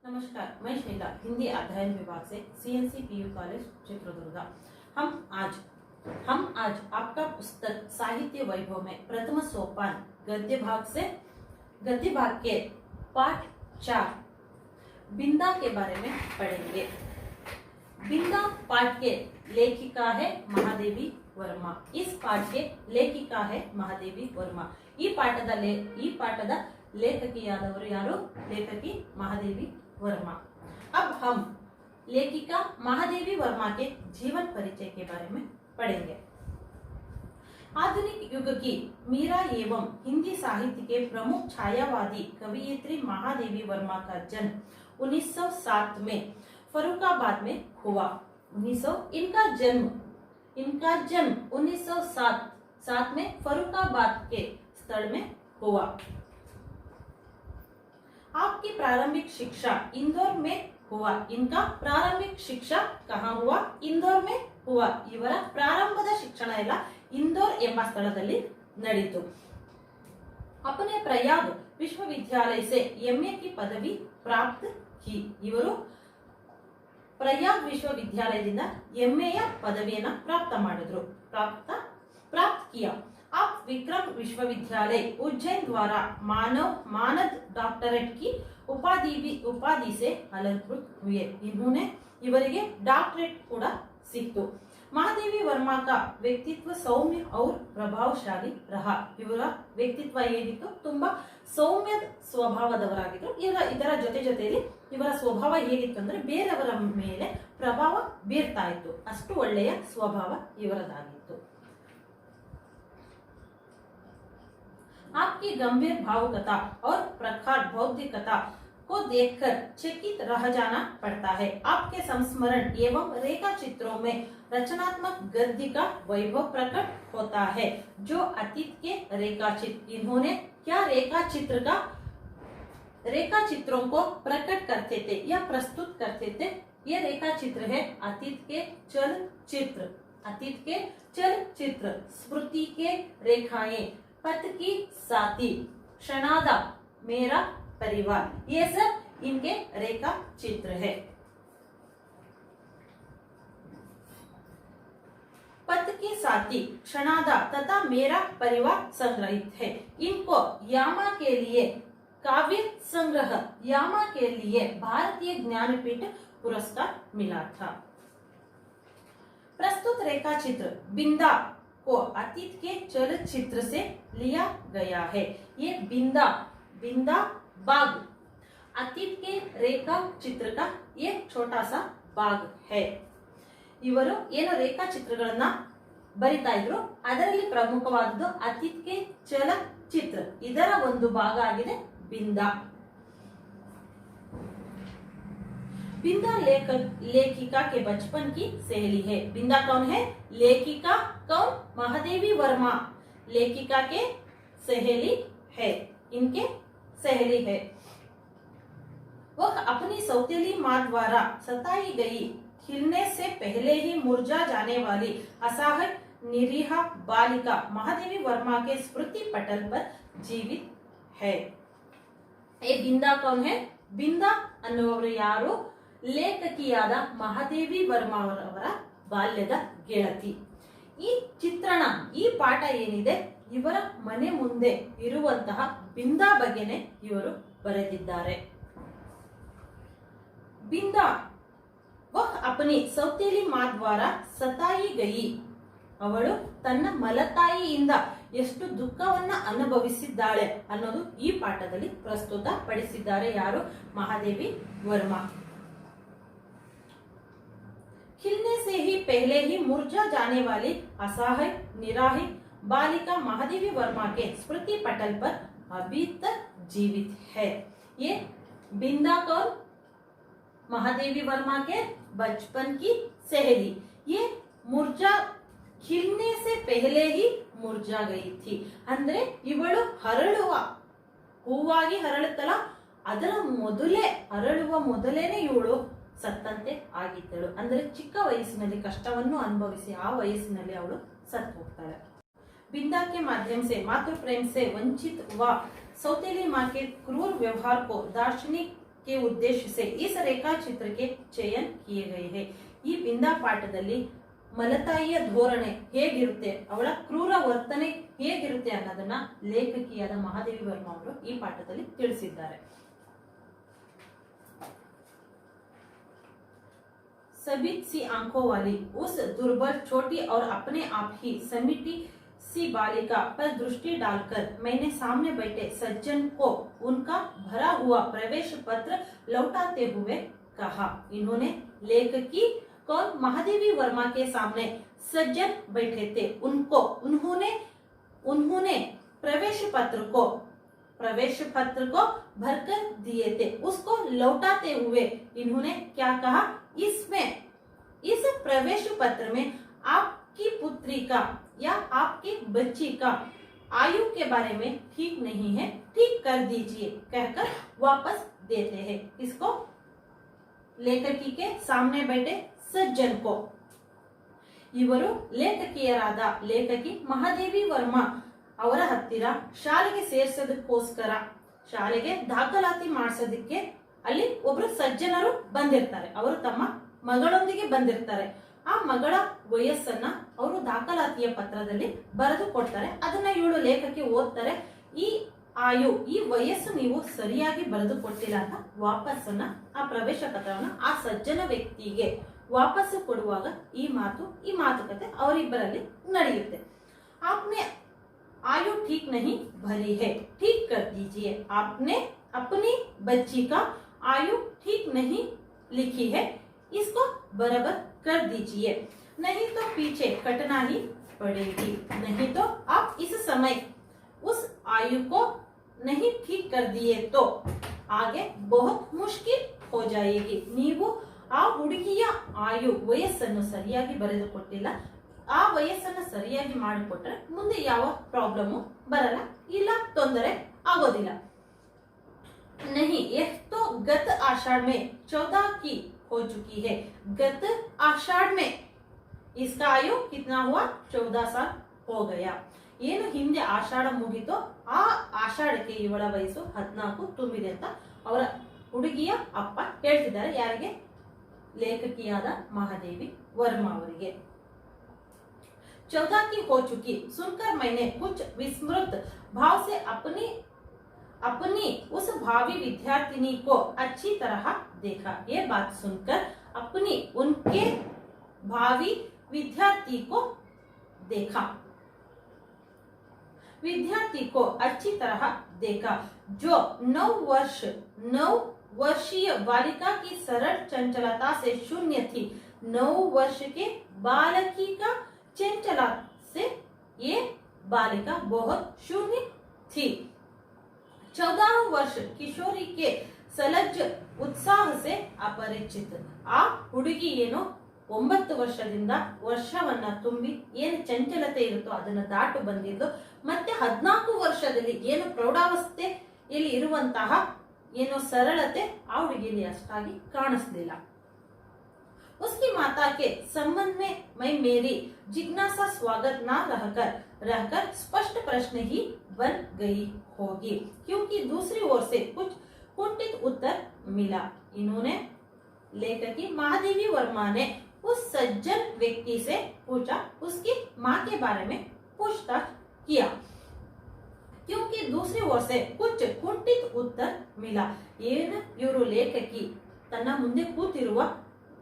नमस्कार, मैं शैला हिंदी अध्ययन विभाग से सीएनसी पीयू कॉलेज चित्रदुर्ग। हम आज आपका पुस्तक साहित्य वैभव में प्रथम सोपान गद्य भाग के पाठ 4 बिंदा के बारे में पढ़ेंगे। बिंदा पाठ के लेखिका है महादेवी वर्मा। इस पाठ के लेखिका है महादेवी वर्मा। ಈ ಪಾಠದ ಲೇಖಕಿಯಾದವರು ಯಾರು? लेखकी महादेवी वर्मा। अब हम लेखिका महादेवी वर्मा के जीवन परिचय के बारे में पढ़ेंगे। आधुनिक युग की मीरा एवं हिंदी साहित्य के प्रमुख छायावादी कवयित्री महादेवी वर्मा का जन्म 1907 में फर्रुखाबाद में हुआ। इनका जन्म 1907 में फर्रुखाबाद के स्थल में हुआ। आपकी प्रारंभिक शिक्षा इंदौर में हुआ। इनका प्रारंभिक शिक्षा कहाँ हुआ? इंदौर में हुआ। ಇವರ ಪ್ರಾರಂಭದ ಶಿಕ್ಷಣ ಎಲ್ಲ इंदौर ಎಂಬ ಸ್ಥಳದಲ್ಲಿ ನಡೆಯಿತು। अपने प्रयाग विश्वविद्यालय से एमए की पदवी प्राप्त की। ಇವರು ಪ್ರಯಾಗ್ ವಿಶ್ವವಿದ್ಯಾಲಯದಿಂದ ಎಂಎಯ ಪದವಿಯನ್ನು प्राप्त किया। आप विक्रम विश्वविद्यालय उज्जैन द्वारा मानद डॉक्टरेट की उपाधि से अलंकृत हुए। इन्होंने ಇವರಿಗೆ डॉक्टरेट ಕೂಡ ಸಿಕ್ತು। महादेवी वर्मा का व्यक्तित्व सौम्य और प्रभावशाली रहा। ಇವರ ವ್ಯಕ್ತಿತ್ವ ಏನಿತ್ತು? ತುಂಬಾ ಸೌಮ್ಯ ಸ್ವಭಾವದವರಾಗಿದ್ರು। ಇದರ ಜೊತೆಯಲ್ಲಿ ಇವರ ಸ್ವಭಾವ ಹೇಗಿತ್ತು ಅಂದ್ರೆ ಬೇರೆಯವರ ಮೇಲೆ ಪ್ರಭಾವ ಬೀರ್ತಾ ಇತ್ತು। ಅಷ್ಟು ಒಳ್ಳೆಯ ಸ್ವಭಾವ ಇವರದಾಗಿತ್ತು। आपकी गंभीर भावुकता और प्रखर बौद्धिकता को देखकर चकित रह जाना पड़ता है। आपके संस्मरण एवं रेखा चित्रों में रचनात्मक गद्य का वैभव प्रकट होता है। जो अतीत के रेखाचित्र, इन्होंने क्या रेखा चित्रों को प्रकट करते थे या प्रस्तुत करते थे? ये रेखा चित्र है अतीत के चलचित्र, स्मृति के रेखाएं, पथ की साथी, क्षणादा, मेरा परिवार, ये सब इनके रेखा चित्र है। पथ की साथी, क्षणादा तथा मेरा परिवार संग्रहित है। इनको यामा के लिए काव्य संग्रह यामा के लिए भारतीय ज्ञानपीठ पुरस्कार मिला था। प्रस्तुत रेखा चित्र बिंदा को अतीत के चलचित्र से लिया गया है। ये बिंदा बाग अतीत के रेखा चित्र का एक छोटा सा भाग है। ಇವರು ಏನು ರೇಖಾ ಚಿತ್ರಗಳನ್ನ ಬರಿತಾ ಇದ್ರು, ಅದರಲ್ಲಿ ಪ್ರಮುಖವಾದದ್ದು ಅತೀತ್ ಕೆ ಚಲಚಿತ್ರ, ಇದರ ಒಂದು ಭಾಗ ಆಗಿದೆ ಬಿಂದಾ। बिंदा लेखिका के बचपन की सहेली है। बिंदा कौन है? लेखिका कौन? महादेवी वर्मा लेखिका के सहेली है, इनके सहेली है। वह अपनी सौतेली मां द्वारा सताई गई, खिलने से पहले ही मुरझा जाने वाली असहाय निरीह बालिका महादेवी वर्मा के स्मृति पटल पर जीवित है। ये बिंदा कौन है? बिंदा ಅನ್ನುವರು ಯಾರು? ಲೇಖಕಿಯಾದ ಮಹಾದೇವಿ ವರ್ಮಾ ಅವರ ಬಾಲ್ಯದ ಗೆಳತಿ। ಈ ಚಿತ್ರಣ, ಈ ಪಾಠ ಏನಿದೆ, ಇವರ ಮನೆ ಮುಂದೆ ಇರುವಂತಹ ಬಿಂದಾ ಬಗ್ಗೆನೆ ಇವರು ಬರೆದಿದ್ದಾರೆ। ಬಿಂದಾ ವಹ ಅಪನಿ ಸೌತೇಲಿ ಮಾ ದ್ವಾರ ಸತಾಯಿ ಗಯಿ, ಅವಳು ತನ್ನ ಮಲತಾಯಿಯಿಂದ ಎಷ್ಟು ದುಃಖವನ್ನ ಅನುಭವಿಸಿದ್ದಾಳೆ ಅನ್ನೋದು ಈ ಪಾಠದಲ್ಲಿ ಪ್ರಸ್ತುತ ಪಡಿಸಿದ್ದಾರೆ। ಯಾರು? ಮಹಾದೇವಿ ವರ್ಮಾ। खिलने से ही पहले ही मुरझा जाने वाली असहाय निराही बालिका महादेवी वर्मा के स्मृति पटल पर अभी तक जीवित है। ये बिंदा कौन? महादेवी वर्मा के बचपन की सहेली। ये खिलने से पहले ही मुरझा गई थी, ಅಂದ್ರೆ ಇವಳು ಹೂವಾಗಿ ಹರಳುತ್ತಲ್ಲ, ಅದರ ಅರಳುವ ಮೊದಲೇನೆ ಇವಳು ಸತ್ತಂತೆ ಆಗಿದ್ದಳು। ಅಂದ್ರೆ ಚಿಕ್ಕ ವಯಸ್ಸಿನಲ್ಲಿ ಕಷ್ಟವನ್ನು ಅನುಭವಿಸಿ ಆ ವಯಸ್ಸಿನಲ್ಲಿ ಅವಳು ಸತ್ತು ಹೋಗ್ತಾಳೆ। बिंदा के माध्यम से मातृ प्रेम से वंचित हुआ सौतेली मां के क्रूर व्यवहार को दार्शनिक के उद्देश्य से इस रेखाचित्र के चयन किए गए हैं। ಈ ಬಿಂದಾ ಪಾಠದಲ್ಲಿ ಮಲತಾಯಿಯ ಧೋರಣೆ ಹೇಗಿರುತ್ತೆ, ಅವಳ ಕ್ರೂರ ವರ್ತನೆ ಹೇಗಿರುತ್ತೆ ಅನ್ನೋದನ್ನ ಲೇಖಕಿಯಾದ ಮಹಾದೇವಿ ವರ್ಮ ಅವರು ಈ ಪಾಠದಲ್ಲಿ ತಿಳಿಸಿದ್ದಾರೆ. सबित सी आंखों वाली उस दुर्बल छोटी और अपने आप ही समिटी सी बालिका पर दृष्टि डालकर मैंने सामने बैठे सज्जन को उनका भरा हुआ प्रवेश पत्र लौटाते हुए कहा. इन्होंने लेखकी कौन, महादेवी वर्मा के सामने सज्जन बैठे थे, उन्होंने प्रवेश पत्र को भरकर दिए थे. उसको लौटाते हुए इन्होंने क्या कहा, इस प्रवेश पत्र में आपकी पुत्री का या आपकी बच्ची का आयु के बारे में ठीक नहीं है, ठीक कर दीजिए कहकर वापस देते हैं. इसको लेखकी के सामने बैठे सज्जन को. ಇವರು ಲೇಖಕಿಯರಾದ ಲೇಖಕಿ ಮಹಾದೇವಿ ವರ್ಮಾ ಅವರ ಹತ್ತಿರ ಶಾಲೆಗೆ ಸೇರಿಸೋದಕ್ಕೋಸ್ಕರ, ಶಾಲೆಗೆ ದಾಖಲಾತಿ ಮಾಡಿಸೋದಕ್ಕೆ ಅಲ್ಲಿ ಒಬ್ರು ಸಜ್ಜನರು ಬಂದಿರ್ತಾರೆ. ಅವರು ತಮ್ಮ ಮಗಳೊಂದಿಗೆ ಬಂದಿರ್ತಾರೆ. ಆ ಮಗಳ ವಯಸ್ಸನ್ನ ಅವರು ದಾಖಲಾತಿಯ ಪತ್ರದಲ್ಲಿ ಬರೆದು ಕೊಡ್ತಾರೆ. ಅದನ್ನ ಇವಳು ಲೇಖಕಿ ಓದ್ತಾರೆ. ಈ ವಯಸ್ಸು ನೀವು ಸರಿಯಾಗಿ ಬರೆದು ಕೊಟ್ಟಿಲ್ಲ ಅಂತ ವಾಪಸ್ಸನ್ನ ಆ ಪ್ರವೇಶ ಪತ್ರವನ್ನ ಆ ಸಜ್ಜನ ವ್ಯಕ್ತಿಗೆ ವಾಪಸ್ಸು ಕೊಡುವಾಗ ಈ ಮಾತುಕತೆ ಅವರಿಬ್ಬರಲ್ಲಿ ನಡೆಯುತ್ತೆ. आपने आयु ठीक नहीं भरी है, ठीक कर दीजिए. आपने अपनी बच्ची का आयु ठीक नहीं लिखी है, इसको बराबर कर दीजिए, नहीं तो पीछे कटना ही पड़ेगी. नहीं तो आप इस समय उस आयु को नहीं ठीक कर दिए तो आगे बहुत मुश्किल हो जाएगी. ನೀವು ಆ ಹುಡುಗಿಯ ವಯಸ್ಸನ್ನು ಸರಿಯಾಗಿ ಬರೆದುಕೊಟ್ಟಿಲ್ಲ, ಆ ವಯಸ್ಸನ್ನು ಸರಿಯಾಗಿ ಮಾಡಿಕೊಟ್ರೆ ಮುಂದೆ ಯಾವ ಪ್ರಾಬ್ಲಮ್ ಬರಲ್ಲ, ಇಲ್ಲ ತೊಂದರೆ ಆಗೋದಿಲ್ಲ. नहीं, यह तो गत आषाढ़ में 14 की हो चुकी है. गत आषाढ़ में इसका आयु कितना हुआ, 14 साल हो गया. ಏನು ಹಿಂದೆ ಆಷಾಢ ಮುಗಿತೋ ಆ ಆಷಾಢಕ್ಕೆ ಇವಳ ವಯಸ್ಸು 14 ತುಂಬಿದೆ ಅಂತ ಅವರ ಹುಡುಗಿಯ ಅಪ್ಪ ಹೇಳ್ತಿದ್ದಾರೆ. ಯಾರಿಗೆ, ಲೇಖಕಿಯಾದ ಮಹಾದೇವಿ ವರ್ಮಾ ಅವರಿಗೆ. 14 की हो चुकी सुनकर मैंने कुछ विस्मृत भाव से अपनी उस भावी विद्यार्थिनी को अच्छी तरह देखा. ये बात सुनकर उनके भावी विद्यार्थी को अच्छी तरह देखा. जो 9 वर्षीय बालिका की सरल चंचलता से शून्य थी. 9 वर्ष के बालकी का चंचलता से ये बालिका बहुत शून्य थी. 14 वर्ष किशोरी के सलज उत्साह से अपरिचित. ಆ ಹುಡುಗಿ ಏನೋ 9 ವರ್ಷದಿಂದ ವರ್ಷವನ್ನ ತುಂಬಿ ಏನು ಚಂಚಲತೆ ಇರುತ್ತೋ ಅದನ್ನ ದಾಟು ಬಂದಿದ್ದು, ಮತ್ತೆ 14 ವರ್ಷದಲ್ಲಿ ಏನು ಪ್ರೌಢಾವಸ್ಥೆಯಲ್ಲಿ ಇರುವಂತಹ ಏನೋ ಸರಳತೆ ಆ ಹುಡುಗಿಯಲ್ಲಿ ಅಷ್ಟಾಗಿ ಕಾಣಿಸ್ಲಿಲ್ಲ. उसकी माता के संबंध में मैं मेरी जिज्ञासा स्वागत न रहकर स्पष्ट प्रश्न ही बन गई होगी, क्योंकि दूसरी ओर से कुछ कुंठित उत्तर मिला. इन्होंने लेखकी महादेवी वर्मा ने उस सज्जन व्यक्ति से पूछा, उसकी माँ के बारे में पूछताछ किया, क्योंकि दूसरी ओर से कुछ कुंठित उत्तर मिला. ಏನು ಇವರು ಲೇಖಕಿ ತನ್ನ ಮುಂದೆ ಕೂತಿರುವ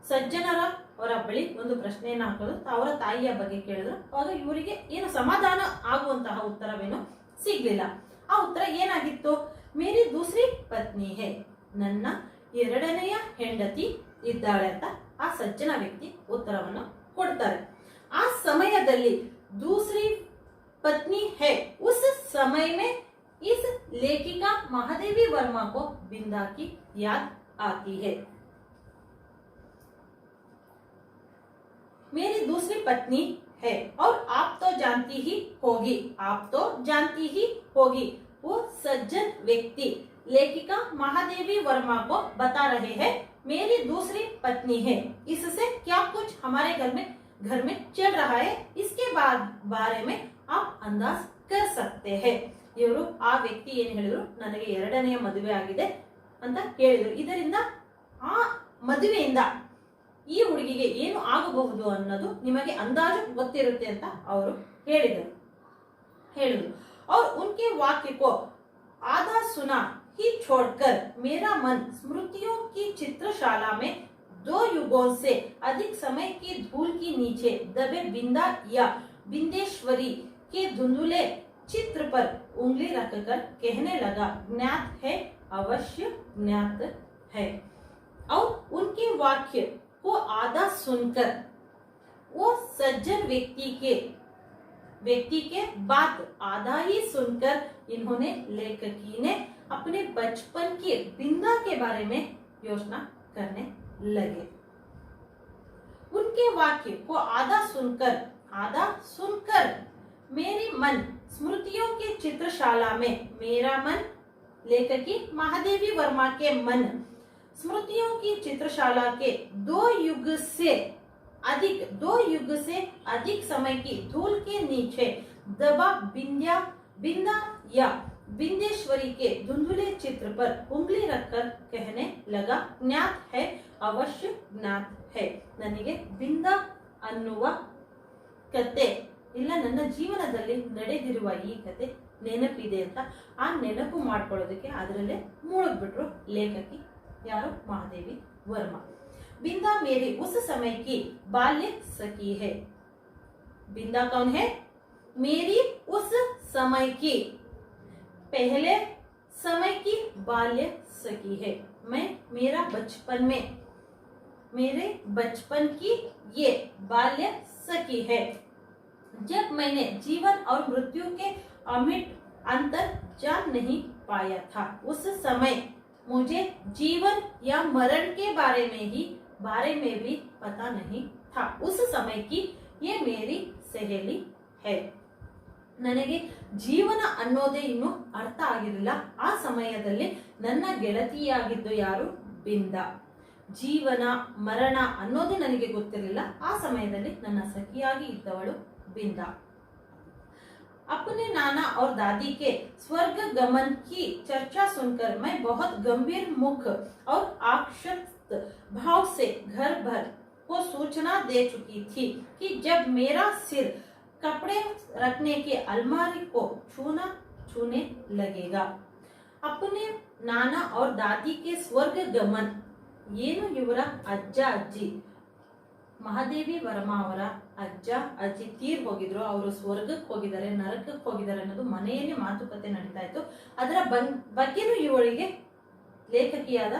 ಸಜ್ಜನರ ಅವರ ಬಳಿ ಒಂದು ಪ್ರಶ್ನೆಯನ್ನು ಹಾಕೋದು, ಅವರ ತಾಯಿಯ ಬಗ್ಗೆ ಕೇಳಿದ್ರು. ಆಗ ಇವರಿಗೆ ಏನು ಸಮಾಧಾನ ಆಗುವಂತಹ ಉತ್ತರವೇನು ಸಿಗ್ಲಿಲ್ಲ. ಆ ಉತ್ತರ ಏನಾಗಿತ್ತು, ಮೇರಿ ದೂಸರಿ ಪತ್ನಿ ಹೇ, ನನ್ನ ಎರಡನೆಯ ಹೆಂಡತಿ ಇದ್ದಾಳೆ ಅಂತ ಆ ಸಜ್ಜನ ವ್ಯಕ್ತಿ ಉತ್ತರವನ್ನು ಕೊಡ್ತಾರೆ. ಆ ಸಮಯದಲ್ಲಿ दूसरी पत्नी है, उस समय में इस लेखिका महादेवी वर्मा को बिंदा की याद आती है. मेरी दूसरी पत्नी है और आप तो जानती ही होगी. वो सज्जन व्यक्ति लेखिका महादेवी वर्मा को बता रहे हैं, मेरी दूसरी पत्नी है. इससे क्या कुछ हमारे घर में चल रहा है, इसके बारे में आप अंदाज कर सकते हैं. ಇವರು ಆ ವ್ಯಕ್ತಿ ಏನು ಹೇಳಿದ್ರು, ನನಗೆ ಎರಡನೆಯ ಮದುವೆ ಆಗಿದೆ ಅಂತ ಹೇಳಿದ್ರು. ಇದರಿಂದ ಆ ಮದುವೆಯಿಂದ ಈ ಹುಡುಗಿಗೆ ಏನು ಆಗಬಹುದು ಅನ್ನೋದು ನಿಮಗೆ ಅಂದಾಜು ಗೊತ್ತಿರುತ್ತೆ ಅಂತ ಅವರು ಹೇಳಿದರು. और उनके वाक्य को आधा सुना ही छोड़कर मेरा मन स्मृतियों की चित्रशाला में 2 युगों से अधिक समय की धूल के नीचे दबे बिंदा या बिंदेश्वरी के धुंधुले चित्र पर उंगली रखकर कहने लगा, ज्ञात है, अवश्य ज्ञात है। और उनके वाक्य को आधा सुनकर वो सज्जन व्यक्ति के बात आधा ही सुनकर इन्होंने लेखकी ने अपने बचपन की बिंदा के बारे में योजना करने लगे। उनके वाक्य को आधा सुनकर मेरी मन स्मृतियों के चित्रशाला में, मेरा मन लेखकी महादेवी वर्मा के मन स्मृतियों की चित्रशाला के 2 युग से अधिक समय की धूल के नीचे दबा बिंदा या बिंदेश्वरी के धुंधुले चित्र पर उंगली रखकर कहने लगा, ज्ञात है, अवश्य ज्ञात है। ನನಗೆ ಬಿಂದ ಅನ್ನುವ ಕತೆ ಇಲ್ಲ, ನನ್ನ ಜೀವನದಲ್ಲಿ ನಡೆದಿರುವ ಈ ಕತೆ ನೆನಪಿದೆ ಅಂತ ಆ ನೆನಪು ಮಾಡ್ಕೊಳ್ಳೋದಕ್ಕೆ ಅದರಲ್ಲೇ ಮುಳುಗ್ಬಿಟ್ರು ಲೇಖಕಿ ಯಾರು, ಮಹಾದೇವಿ ವರ್ಮಾ। बिंदा मेरी उस समय की बाल्य सखी है। बिंदा कौन है? मेरी उस समय की, पहले समय की बाल्य सखी है। मैं मेरे बचपन की ये बाल्य सखी है। जब मैंने जीवन और मृत्यु के अमिट अंतर जान नहीं पाया था, उस समय मुझे जीवन या मरण के बारे में भी पता नहीं था। उस समय की ये मेरी सहेली है। ನನಗೆ ಜೀವನ ಅನ್ನೋದೇ ಇನ್ನೂ ಅರ್ಥ ಆಗಿರಲಿಲ್ಲ. ಆ ಸಮಯದಲ್ಲಿ ನನ್ನ ಗೆಳತಿಯಾಗಿದ್ದು ಯಾರು? ಬಿಂದಾ. ಜೀವನ ಮರಣ ಅನ್ನೋದೇ ನನಗೆ ಗೊತ್ತಿರಲಿಲ್ಲ. ಆ ಸಮಯದಲ್ಲಿ ನನ್ನ ಸಖಿಯಾಗಿ ಇದ್ದವಳು ಬಿಂದಾ। अपने नाना और दादी के स्वर्ग गमन की चर्चा सुनकर मैं बहुत गंभीर मुख और आक्षिप्त भाव से घर भर को सूचना दे चुकी थी कि जब मेरा सिर कपड़े रखने के अलमारी को छूने लगेगा। अपने नाना और दादी के स्वर्ग गमन, ಏನು ಇವರ ಅಜ್ಜ ಅಜ್ಜಿ ಮಹಾದೇವಿ ವರ್ಮಾ ಅವರ ಅಜ್ಜ ಅಜ್ಜಿ ತೀರ್ ಹೋಗಿದ್ರು, ಅವರು ಸ್ವರ್ಗಕ್ಕೆ ಹೋಗಿದ್ದಾರೆ, ನರಕಕ್ಕೆ ಹೋಗಿದ್ದಾರೆ ಅನ್ನೋದು ಮನೆಯಲ್ಲಿ ಮಾತುಕತೆ ನಡೀತಾ ಇತ್ತು. ಅದರ ಬಗ್ಗೆನೂ ಇವಳಿಗೆ ಲೇಖಕಿಯಾದ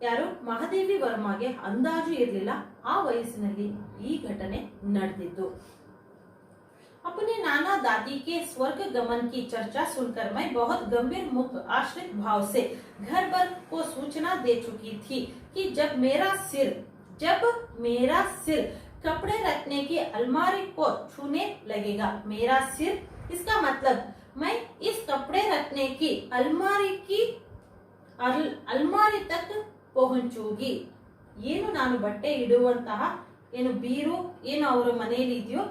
ಯಾರು ಮಹಾದೇವಿ ವರ್ಮಾಗೆ ಅಂದಾಜು ಇರಲಿಲ್ಲ. ಆ ವಯಸ್ಸಿನಲ್ಲಿ ಈ ಘಟನೆ ನಡೆದಿದ್ದು। अपने नाना दादी के स्वर्ग गमन की चर्चा सुनकर मैं बहुत गंभीर मुख आश्रित भाव से घर भर को सूचना दे चुकी थी कि जब मेरा सिर कपड़े रखने की अलमारी को छूने लगेगा। मेरा सिर, इसका मतलब मैं इस कपड़े रखने की अलमारी तक पहुंचूंगी। ಏನು ನಾನು ಬಟ್ಟೆ ಇಡುವಂತಹ ಏನು ಬೀರು ಏನು ಅವರ ಮನೆಯಲ್ಲಿ ಇದೆಯೋ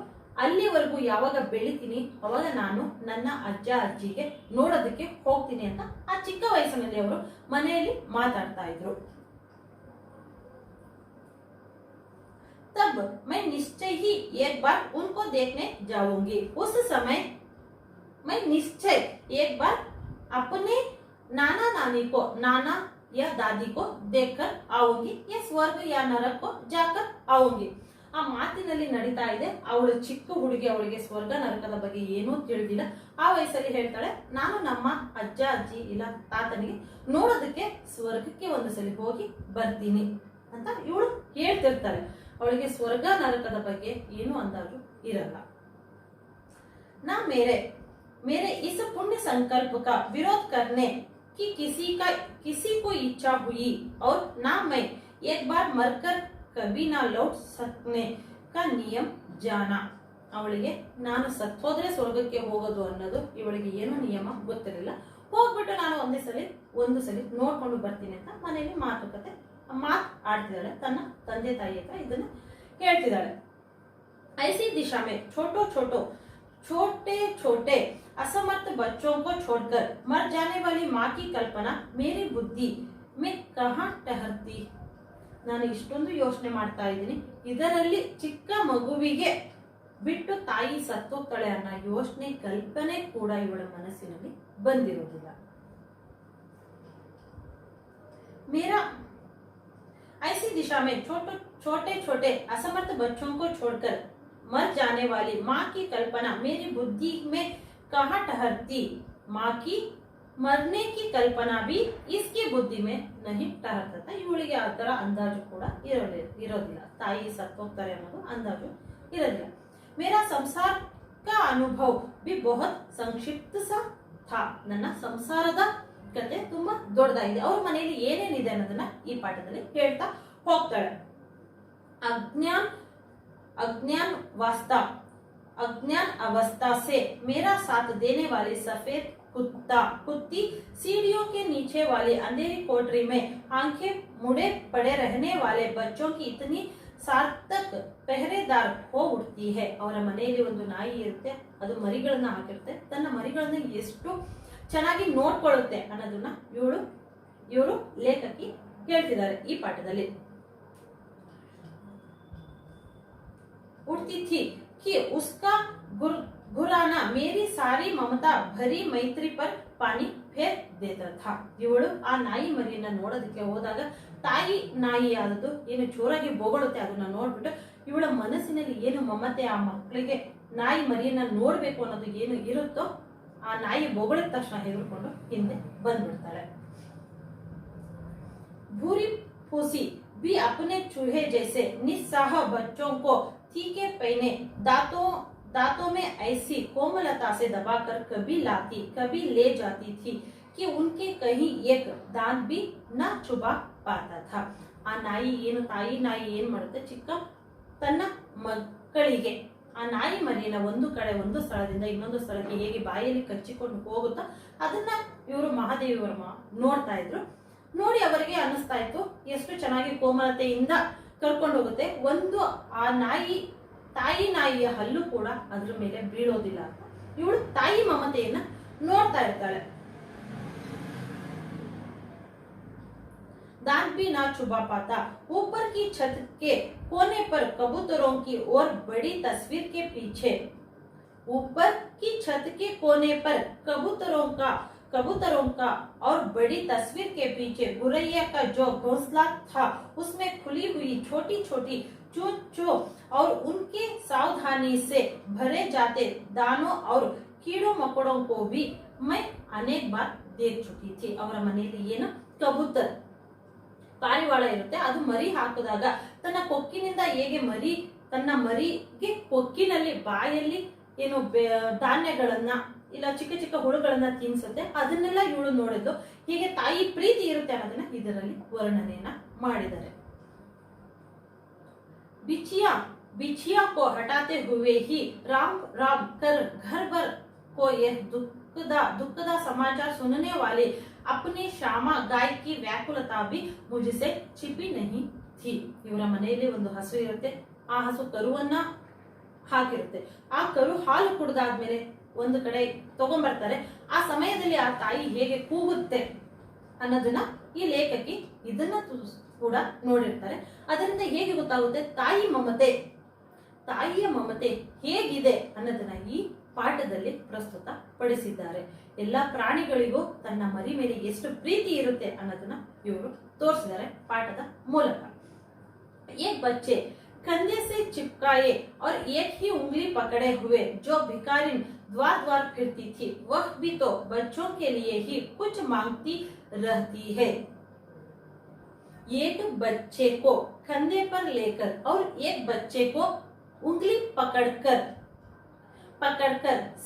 ಅಲ್ಲಿವರೆಗೂ ಯಾವಾಗ ಬೆಳಿತೀನಿ ಅವಾಗ ನಾನು ನನ್ನ ಅಜ್ಜ ಅಜ್ಜಿಗೆ ನೋಡೋದಕ್ಕೆ ಹೋಗ್ತೀನಿ ಅಂತ ಆ ಚಿಕ್ಕ ವಯಸ್ಸಿನಲ್ಲಿ ಅವರು ಮನೆಯಲ್ಲಿ ಮಾತಾಡ್ತಾ ಇದ್ರು। तब मैं निश्चय ही एक बार उनको देखने जाऊंगी। उस समय मैं निश्चय एक बार अपने नाना या दादी को देखकर आऊंगी, या स्वर्ग या नरक को जाकर आऊंगी। ಆ ಮಾತಿನಲ್ಲಿ ನಡೀತಾ ಇದೆ, ಅವಳು ಚಿಕ್ಕ ಹುಡುಗಿ, ಅವಳಿಗೆ ಸ್ವರ್ಗ ನರಕದ ಬಗ್ಗೆ ಏನೂ ತಿಳಿದಿಲ್ಲ. ಆ ವಯಸ್ಸಲ್ಲಿ ಹೇಳ್ತಾಳೆ, ನಾನು ನಮ್ಮ ಅಜ್ಜ ಅಜ್ಜಿ ಇಲ್ಲ ತಾತನಿಗೆ ನೋಡೋದಕ್ಕೆ ಸ್ವರ್ಗಕ್ಕೆ ಒಂದು ಸಲ ಹೋಗಿ ಬರ್ತೀನಿ ಅಂತ ಇವಳು ಹೇಳ್ತಿರ್ತಾಳೆ. ಅವಳಿಗೆ ಸ್ವರ್ಗ ನರಕದ ಬಗ್ಗೆ ಏನು ಅಂದಾಜು ಇರಲ್ಲ। ನಾ मेरे इस पुण्य संकल्प का विरोध करने की किसी को इच्छा हुई और ना मैं एक बार मरकर कभी ना लौट सकने का नियम जाना। ಅವಳಿಗೆ ನಾನು ಸತ್ತೋದ್ರೆ ಸ್ವರ್ಗಕ್ಕೆ ಹೋಗೋದು ಅನ್ನೋದು ಇವಳಿಗೆ ಏನು ನಿಯಮ ಗೊತ್ತಿರಲಿಲ್ಲ. ಹೋಗ್ಬಿಟ್ಟು ನಾನು ಒಂದು ಸಲ ನೋಡ್ಕೊಂಡು ಬರ್ತೀನಿ ಅಂತ ಮನೆಯಲ್ಲಿ ಆಡ್ತಿದ್ದಾಳೆ, ತನ್ನ ತಂದೆ ತಾಯಿ ಹತ್ರ ಇದನ್ನ ಹೇಳ್ತಿದ್ದಾಳೆ। ऐसी दिशा में छोटे छोटे असमर्थ बच्चों को छोड़कर मर जाने वाली माँ की कल्पना मेरी बुद्धि ಮೇ ಕಹಾ ಟಹರ್ತಿ, ನಾನು ಇಷ್ಟೊಂದು ಯೋಚನೆ ಮಾಡ್ತಾ ಇದ್ದೀನಿ, ಇದರಲ್ಲಿ ಚಿಕ್ಕ ಮಗುವಿಗೆ ಬಿಟ್ಟು ತಾಯಿ ಸತ್ತೋಗ್ತಾಳೆ ಅನ್ನೋ ಯೋಚನೆ ಕಲ್ಪನೆ ಕೂಡ ಇವಳ ಮನಸ್ಸಿನಲ್ಲಿ ಬಂದಿರೋದಿಲ್ಲ. मेरा ऐसी दिशा में छोटे छोटे असमर्थ बच्चों को छोड़कर मर जाने वाली माँ की कल्पना मेरी बुद्धि में कहाँ ठहरती। माँ की मरने की कल्पना भी इसकी बुद्धि में नहीं ठहरता। ಇವಳಿಗೆ ಆ ತರ ಅಂದಾಜು ಕೂಡ ಇರೋದಿಲ್ಲ, ತಾಯಿ ಸತ್ತೋಗ್ತಾರೆ ಅನ್ನೋದು ಅಂದಾಜು ಇರೋದಿಲ್ಲ. मेरा संसार का अनुभव भी बहुत संक्षिप्त सा था, ನನ್ನ ಸಂಸಾರದ ಕತೆ ತುಂಬಾ ದೊಡ್ಡದಾಗಿದೆ. ಅವ್ರ ಮನೆಯಲ್ಲಿ ಏನೇನಿದೆ ಅನ್ನೋದನ್ನ ಈ ಪಾಠದಲ್ಲಿ ಹೇಳ್ತಾ ಹೋಗ್ತಾಳೆ. अज्ञान अवस्था से मेरा साथ देने वाली सफेद कुत्ती सीढ़ियों के नीचे वाली अंधेरी कोठरी में आंखें मुड़े पड़े रहने वाले बच्चों की इतनी ಸಾರ್ಥಕ್ ಪೆಹರೆದಾರ್ ಹೋ ಉಡ್ತಿ ಹೇ. ಅವರ ಮನೆಯಲ್ಲಿ ಒಂದು ನಾಯಿ ಇರುತ್ತೆ, ಅದು ಮರಿಗಳನ್ನ ಹಾಕಿರುತ್ತೆ, ತನ್ನ ಮರಿಗಳನ್ನ ಎಷ್ಟು ಚೆನ್ನಾಗಿ ನೋಡ್ಕೊಳ್ಳುತ್ತೆ ಅನ್ನೋದನ್ನ ಇವರು ಲೇಖಕಿ ಹೇಳ್ತಿದ್ದಾರೆ ಈ ಪಾಠದಲ್ಲಿ. उड़ती थी कि उसका घुराना मेरी सारी ममता भरी मैत्री पर पानी फेर देता था. ಇವಳು ಆ ನಾಯಿ ಮರಿಯನ್ನ ನೋಡೋದಕ್ಕೆ ಹೋದಾಗ ತಾಯಿ ನಾಯಿ ಆದದ್ದು ಏನು ಜೋರಾಗಿ ಬೋಗಳುತ್ತೆ, ಅದನ್ನ ನೋಡ್ಬಿಟ್ಟು ಇವಳ ಮನಸ್ಸಿನಲ್ಲಿ ಏನು ಮಮತೆ, ಆ ಮಕ್ಕಳಿಗೆ ನಾಯಿ ಮರಿಯನ್ನ ನೋಡ್ಬೇಕು ಅನ್ನೋದು ಏನು ಇರುತ್ತೋ ಆ ನಾಯಿ ಬೋಗಳಿದ ತಕ್ಷಣ ಹೆದರ್ಕೊಂಡು ಹಿಂದೆ ಬಂದ್ಬಿಡ್ತಾಳೆ. भूरी फूसी भी अपने चूहे जैसे निस्साह बच्चों को तीखे पहने दांतों में ऐसी कोमलता से दबाकर कभी लाती कभी ले जाती थी कि उनके कहीं एक दांत भी न चुबा पाता था. ಆ ನಾಯಿ ಏನು ತಾಯಿ ನಾಯಿ ಏನ್ ಮಾಡುತ್ತೆ, ಚಿಕ್ಕ ತನ್ನ ಮಕ್ಕಳಿಗೆ ಆ ನಾಯಿ ಮರಿಯನ್ನ ಒಂದು ಸ್ಥಳದಿಂದ ಇನ್ನೊಂದು ಸ್ಥಳಕ್ಕೆ ಹೇಗೆ ಬಾಯಲ್ಲಿ ಕಚ್ಚಿಕೊಂಡು ಹೋಗುತ್ತಾ ಅದನ್ನ ಇವರು ಮಹಾದೇವಿ ವರ್ಮ ನೋಡ್ತಾ ಇದ್ರು. ನೋಡಿ ಅವರಿಗೆ ಅನಿಸ್ತಾ ಇತ್ತು ಎಷ್ಟು ಚೆನ್ನಾಗಿ ಕೋಮಲತೆಯಿಂದ ಕರ್ಕೊಂಡು ಹೋಗುತ್ತೆ, ಒಂದು ಆ ತಾಯಿ ನಾಯಿಯ ಹಲ್ಲು ಕೂಡ ಅದ್ರ ಮೇಲೆ ಬೀಳೋದಿಲ್ಲ ಅಂತ ಇವಳು ತಾಯಿ ಮಮತೆಯನ್ನ ನೋಡ್ತಾ ಇರ್ತಾಳೆ. दांत भी ना चुबा पाता. ऊपर की छत के कोने पर कबूतरों की और बड़ी तस्वीर के पीछे, ऊपर की छत के कोने पर कबूतरों का और बड़ी तस्वीर के पीछे गुरैया का जो घोंसला था उसमें खुली हुई छोटी छोटी चूचों और उनके सावधानी से भरे जाते दानों और कीड़ों मकोड़ों को भी मैं अनेक बार देख चुकी थी. ಅವರ ಮನೆಯಲ್ಲಿ ಏನು ಕಬೂತರ್ ಪಾರಿವಾಳ ಇರುತ್ತೆ, ಅದು ಮರಿ ಹಾಕಿದಾಗ ತನ್ನ ಕೊಕ್ಕಿನಿಂದ ಹೇಗೆ ತನ್ನ ಮರಿಗೆ ಕೊಕ್ಕಿನಲ್ಲಿ ಬಾಯಲ್ಲಿ ಏನು ಧಾನ್ಯಗಳನ್ನ ಇಲ್ಲ ಚಿಕ್ಕ ಚಿಕ್ಕ ಹುಳುಗಳನ್ನ ತಿನ್ಸುತ್ತೆ, ಅದನ್ನೆಲ್ಲ ಇವಳು ನೋಡಿದ್ದು ಹೀಗೆ ತಾಯಿ ಪ್ರೀತಿ ಇರುತ್ತೆ ಅನ್ನೋದನ್ನ ಇದರಲ್ಲಿ ವರ್ಣನೆಯನ್ನ ಮಾಡಿದ್ದಾರೆ. बिछिया को हटाते हुए ही राम राम कर घर भर को यह दुखदा समाचार सुनने वाले अपनी श्यामा गाय की व्याकुलता भी मुझसे छिपी नहीं थी. ಇವರ ಮನೆಯಲ್ಲಿ ಒಂದು ಹಸು ಇರುತ್ತೆ, ಆ ಹಸು ಕರುವನ್ನ ಹಾಕಿರುತ್ತೆ, ಆ ಕರು ಹಾಲು ಕುಡಿದಾದ್ಮೇಲೆ ಒಂದು ಕಡೆ ತಗೊಂಡ್ಬರ್ತಾರೆ. ಆ ಸಮಯದಲ್ಲಿ ಆ ತಾಯಿ ಹೇಗೆ ಕೂಗುತ್ತೆ ಅನ್ನೋದನ್ನ ಈ ಲೇಖಕಿ ಇದನ್ನ ಕೂಡ ನೋಡಿರ್ತಾರೆ. ಅದರಿಂದ ಹೇಗೆ ಗೊತ್ತಾಗುತ್ತೆ ತಾಯಿಯ ಮಮತೆ ಹೇಗಿದೆ ಅನ್ನೋದನ್ನ ಈ ಪಾಠದಲ್ಲಿ ಪ್ರಸ್ತುತ ಪಡಿಸಿದ್ದಾರೆ. ಎಲ್ಲಾ ಪ್ರಾಣಿಗಳಿಗೂ ತನ್ನ ಮರಿ ಮೇಲೆ ಎಷ್ಟು ಪ್ರೀತಿ ಇರುತ್ತೆ ಅನ್ನೋದನ್ನ ಇವರು ತೋರಿಸಿದ್ದಾರೆ ಪಾಠದ ಮೂಲಕ. एक बच्चे कंधे से चिपकाए और एक ही उंगली पकड़े हुए जो भिखारिन द्वार द्वार फिरती थी, वह भी तो बच्चों के लिए ही कुछ मांगती रहती है. एक बच्चे को कंधे पर लेकर और एक बच्चे को उंगली पकड़कर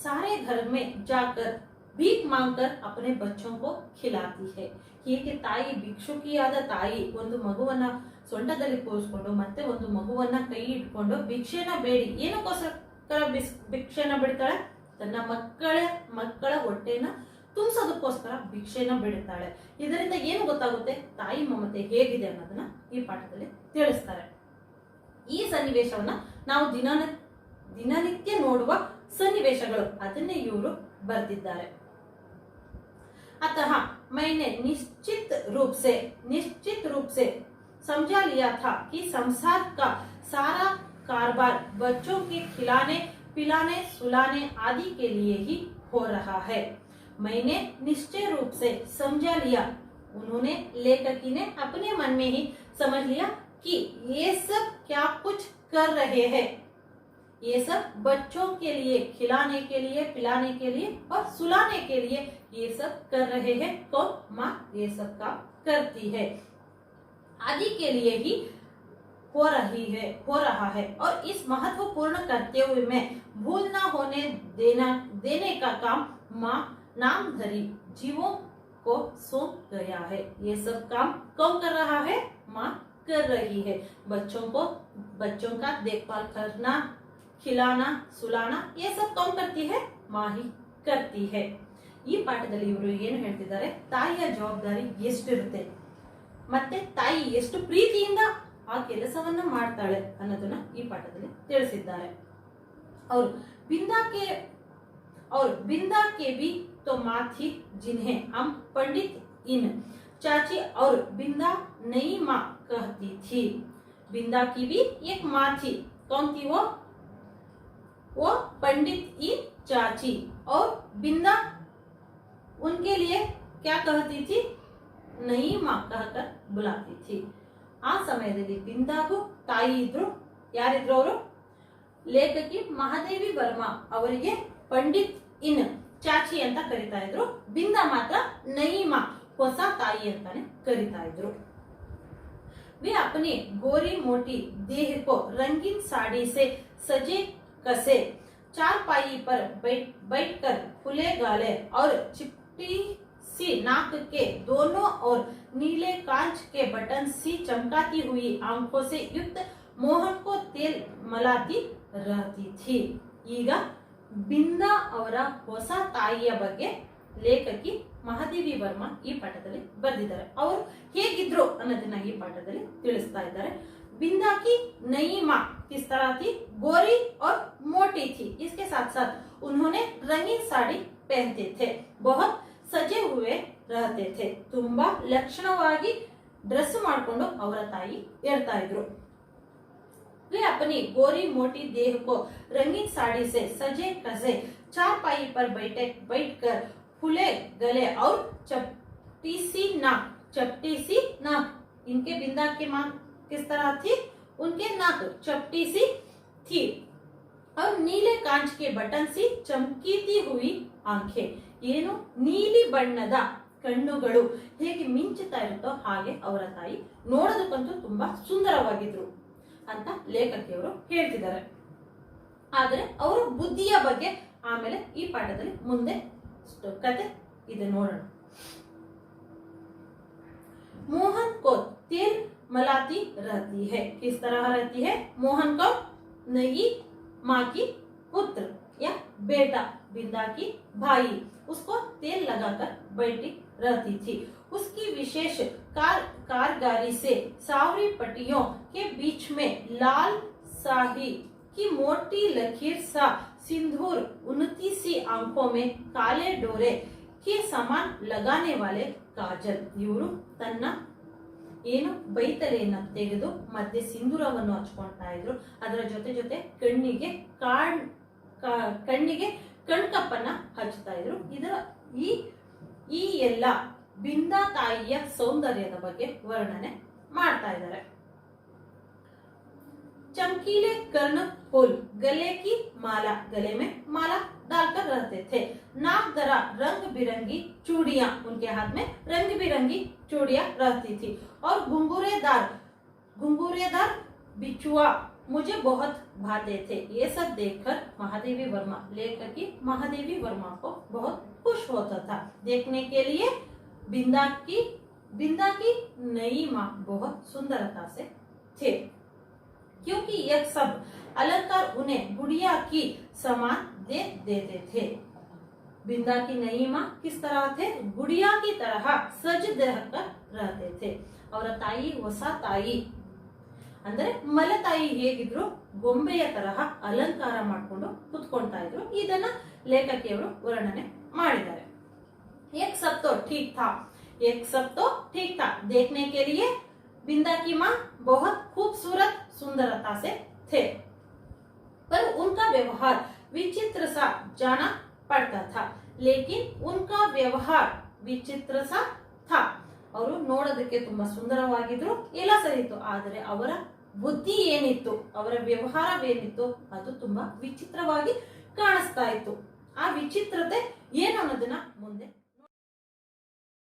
सारे घर में जाकर भीख मांगकर अपने बच्चों को खिलाती है. ಹೀಗೆ ತಾಯಿ ಭಿಕ್ಷುಕಿಯಾದ ತಾಯಿ ಒಂದು ಮಗುವನ್ನ ಸೊಂಟದಲ್ಲಿ ಕೂರಿಸ್ಕೊಂಡು ಮತ್ತೆ ಒಂದು ಮಗುವನ್ನ ಕೈ ಇಟ್ಕೊಂಡು ಭಿಕ್ಷೆನ ಬೇಡಿ, ಏನಕ್ಕೋಸ್ಕರ ಭಿಕ್ಷೆನ ಬಿಡ್ತಾಳೆ, ತನ್ನ ಮಕ್ಕಳ ಹೊಟ್ಟೆನ ತುಂಬಿಸೋದಕ್ಕೋಸ್ಕರ ಭಿಕ್ಷೆನ ಬಿಡುತ್ತಾಳೆ. ಇದರಿಂದ ಏನು ಗೊತ್ತಾಗುತ್ತೆ ತಾಯಿ ಮಮತೆ ಹೇಗಿದೆ ಅನ್ನೋದನ್ನ ಈ ಪಾಠದಲ್ಲಿ ತಿಳಿಸ್ತಾರೆ. ಈ ಸನ್ನಿವೇಶವನ್ನ ನಾವು ದಿನನಿತ್ಯ ನೋಡುವ ಸನ್ನಿವೇಶಗಳು, ಅದನ್ನೇ ಇವರು ಬರೆದಿದ್ದಾರೆ. अतः मैंने निश्चित रूप से समझा लिया था कि संसार का सारा कारोबार बच्चों के खिलाने पिलाने सुलाने आदि के लिए ही हो रहा है। मैंने निश्चय रूप से समझा लिया, उन्होंने लेखकी ने अपने मन में ही समझ लिया कि ये सब क्या कुछ कर रहे हैं, ये सब बच्चों के लिए खिलाने के लिए पिलाने के लिए और सुलाने के लिए ये सब कर रहे हैं। कौन? माँ ये सब काम करती है, आदि के लिए ही हो रहा है। और इस महत्वपूर्ण कर्तव्य में भूल न होने देने का काम माँ नामधारी जीवों को सौंप गया है। ये सब काम कौन कर रहा है? माँ कर रही है। बच्चों का देखभाल करना, खिलाना सुलाना ये सब कौन करती है? माँ ही करती है। ಈ ಪಾಠದಲ್ಲಿ ಇವರು ಏನು ಹೇಳ್ತಿದ್ದಾರೆ, ತಾಯಿಯ ಜವಾಬ್ದಾರಿ ಎಷ್ಟಿರುತ್ತೆ ಮತ್ತೆ ತಾಯಿ ಎಷ್ಟು ಪ್ರೀತಿಯಿಂದ ಆ ಕೆಲಸವನ್ನ ಮಾಡ್ತಾಳೆ ಅನ್ನೋದನ್ನ ಈ ಪಾಠದಲ್ಲಿ ತಿಳಿಸಿದ್ದಾರೆ। और बिंदा के भी तो माँ थी जिन्हें हम पंडित इन चाची और बिंदा नई माँ कहती थी। बिंदा की भी एक माँ थी, कौन थी वो पंडित इन चाची, और बिंदा उनके लिए क्या कहती थी? नई माँ कहकर बुलाती थी। ಆ ಸಮಯದಲ್ಲಿ ಬಿಂದಾಗೂ ತಾಯಿ ಇದ್ರು, ಯಾರಿದ್ರು ಅವರು? ಲೇಖಕಿ ಮಹಾದೇವಿ ವರ್ಮಾ ಅವರಿಗೆ पंडित इन ಚಾಚಿ ಅಂತ ಕರೀತಾ ಇದ್ರು, ಬಿಂದಾ ಮಾತ್ರ ನईमा ಹೊಸ ತಾಯಿ ಅಂತಾನೆ ಕರೀತಾ ಇದ್ರು। वे अपनी गोरी मोटी देह को रंगीन साड़ी से सजे कसे चारपाई पर बैठकर फूले गाले और चिपटी सी नाक के दोनों और नीले कांच के बटन सी चमकाती हुई आंखों से युक्त मोहन को तेल मलाती रहती थी। ಈಗ ಬಿಂದಾ ಅವರ ಹೊಸ ತಾಯಿಯ ಬಗ್ಗೆ ಲೇಖಕಿ ಮಹಾದೇವಿ ವರ್ಮಾ ಈ ಪಾಠದಲ್ಲಿ ಬರೆದಿದ್ದಾರೆ। ಅವರು ಹೇಗಿದ್ರು ಅನ್ನೋದನ್ನ ಈ ಪಾಠದಲ್ಲಿ ತಿಳಿಸ್ತಾ ಇದ್ದಾರೆ। बिंदा की नई माँ किस तरह थी? गोरी और मोटी थी। इसके साथ साथ उन्होंने रंगीन साड़ी पहनते थे, बहुत सजे हुए रहते थे। ತುಂಬಾ ಲಕ್ಷಣವಾಗಿ ಡ್ರೆಸ್ ಮಾಡಿಕೊಂಡು ಅವರ ತಾಯಿ ಇರ್ತಾ ಇದ್ರು। वे अपनी गोरी मोटी देह को रंगीन साड़ी से सजे कसे चारपाई पर बैठकर फूले गले और चपटी सी नाक। इनके बिंदा की माँ किस तरह थी? उनके नाक चपटी सी थी और नीले कांच के बटन सी चमकीती हुई आंखें। ಏನು ನೀಲಿ ಬಣ್ಣದ ಕಣ್ಣುಗಳು ಹೇಗೆ ಮಿಂಚುತ್ತಾ ಇರುತ್ತೋ ಹಾಗೆ ಅವರ ತಾಯಿ ನೋಡೋದಕ್ಕಂತೂ ತುಂಬಾ ಸುಂದರವಾಗಿದ್ರು ಅಂತ ಲೇಖಕಿಯವರು ಹೇಳ್ತಿದ್ದಾರೆ। ಆದರೆ ಅವರ ಬುದ್ಧಿಯ ಬಗ್ಗೆ ಆಮೇಲೆ ಈ ಪಾಠದಲ್ಲಿ ಮುಂದೆ ಕತೆ ಇದೆ ನೋಡೋಣ। मोहन को तेल मलाती रहती है। किस तरह रहती है? मोहन को नई माँ की पुत्र या बेटा, बिंदा की भाई, उसको तेल लगाकर बैठी रहती थी। उसकी विशेष कारगारी से सावरी पट्टियों के बीच में लाल शाही की मोटी लकीर सा सिंदूर, उन्नति सी आंखों में काले डोरे के समान लगाने वाले काजल। ಇವರು ತನ್ನ ಏನು ಬೈತಲೆಯನ್ನ ತೆಗೆದು ಮಧ್ಯೆ ಸಿಂಧೂರವನ್ನು ಹಚ್ಕೊಳ್ತಾ ಇದ್ರು, ಅದರ ಜೊತೆ ಕಣ್ಣಿಗೆ ಕಣ್ಕಪ್ಪನ್ನ ಹಚ್ಚುತ್ತಾ ಇದ್ರು। ಇದರ ಈ ಎಲ್ಲ ಬಿಂದಾ ತಾಯಿಯ ಸೌಂದರ್ಯದ ಬಗ್ಗೆ ವರ್ಣನೆ ಮಾಡ್ತಾ ಇದ್ದಾರೆ। चमकीले कर्ण फूल, गले की माला, गले में माला डालकर रहते थे। नाक दरा रंग बिरंगी चूड़ियां, उनके हाथ में रंग बिरंगी चूड़ियां रहती थी। और घुंघरूदार बिछुआ मुझे बहुत भाते थे। ये सब देखकर महादेवी वर्मा, लेखकी महादेवी वर्मा को बहुत खुश होता था। देखने के लिए बिंदा की नई माँ बहुत सुंदरता से थे, क्योंकि यह सब अलंकार उन्हें गुड़िया की समान दे देते थे। बिंदा की नई माँ किस तरह थे? गुड़िया की तरह सज कर रहते थे। और ताई ಹೊಸ ತಾಯಿ ಅಂದ್ರೆ ಮಲತಾಯಿ ಹೇಗಿದ್ರು ಗೊಂಬೆಯ ತರಹ ಅಲಂಕಾರ ಮಾಡಿಕೊಂಡು ಕುತ್ಕೊಳ್ತಾ ಇದ್ರು। ಇದನ್ನ ಲೇಖಕಿಯವರು ವರ್ಣನೆ ಮಾಡಿದ್ದಾರೆ। एक सब तो ठीक था, एक सब तो ठीक था। देखने के लिए बिंदा की माँ बहुत खूबसूरत सुंदरता से थे, पर उनका व्यवहार विचित्र सा जाना पड़ता था। लेकिन उनका व्यवहार ವಿಚಿತ್ರ सा था। ಅವರು ನೋಡೋದಕ್ಕೆ ತುಂಬಾ ಸುಂದರವಾಗಿದ್ರು, ಎಲ್ಲ ಸರಿ ಇತ್ತು, ಆದರೆ ಅವರ ಬುದ್ಧಿ ಏನಿತ್ತು, ಅವರ ವ್ಯವಹಾರವೇನಿತ್ತು ಅದು ತುಂಬಾ ವಿಚಿತ್ರವಾಗಿ ಕಾಣಿಸ್ತಾ ಇತ್ತು. ಆ ವಿಚಿತ್ರತೆ ಏನು ಅನ್ನೋದನ್ನ ಮುಂದೆ